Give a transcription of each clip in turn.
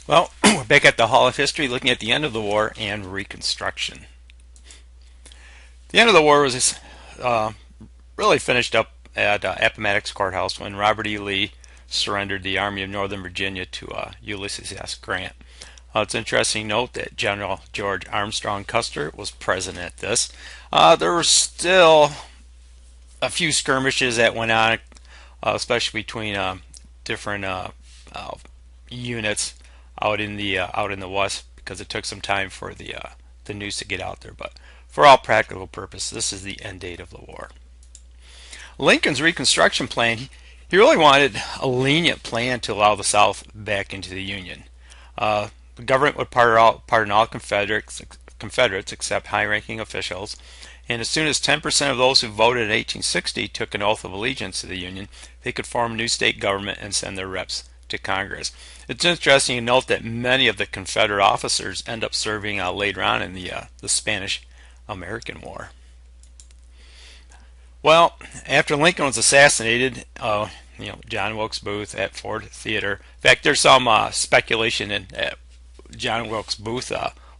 Well, we're back at the Hall of History looking at the end of the war and Reconstruction. The end of the war was uh, really finished up at Appomattox Courthouse when Robert E. Lee surrendered the Army of Northern Virginia to Ulysses S. Grant. It's interesting to note that General George Armstrong Custer was present at this. There were still a few skirmishes that went on, especially between different uh, units out in the west because it took some time for the news to get out there. But for all practical purposes, this is the end date of the war. Lincoln's Reconstruction plan, he really wanted a lenient plan to allow the South back into the Union. The government would pardon all Confederates except high-ranking officials, and as soon as 10% of those who voted in 1860 took an oath of allegiance to the Union, they could form a new state government and send their reps to Congress. It's interesting to note that many of the Confederate officers end up serving later on in the Spanish-American War. Well, after Lincoln was assassinated, John Wilkes Booth at Ford Theater. In fact, there's some speculation in John Wilkes Booth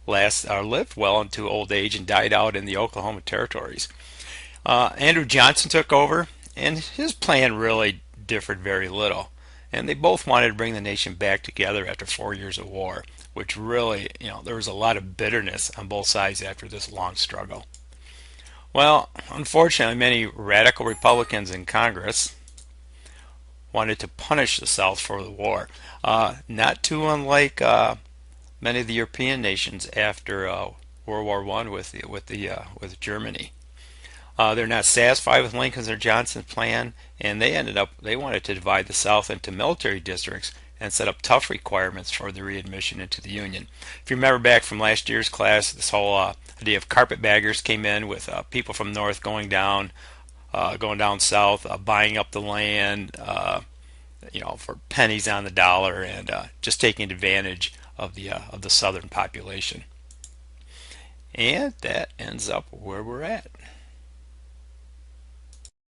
lived well into old age and died out in the Oklahoma territories. Andrew Johnson took over, and his plan really differed very little. And they both wanted to bring the nation back together after 4 years of war, which really, there was a lot of bitterness on both sides after this long struggle. Well, unfortunately, many radical Republicans in Congress wanted to punish the South for the war, not too unlike many of the European nations after World War I with Germany. They're not satisfied with Lincoln's or Johnson's plan, and they wanted to divide the South into military districts and set up tough requirements for the readmission into the Union. If you remember back from last year's class, this whole idea of carpetbaggers came in with people from north going down south, buying up the land, for pennies on the dollar, and just taking advantage of the southern population. And that ends up where we're at.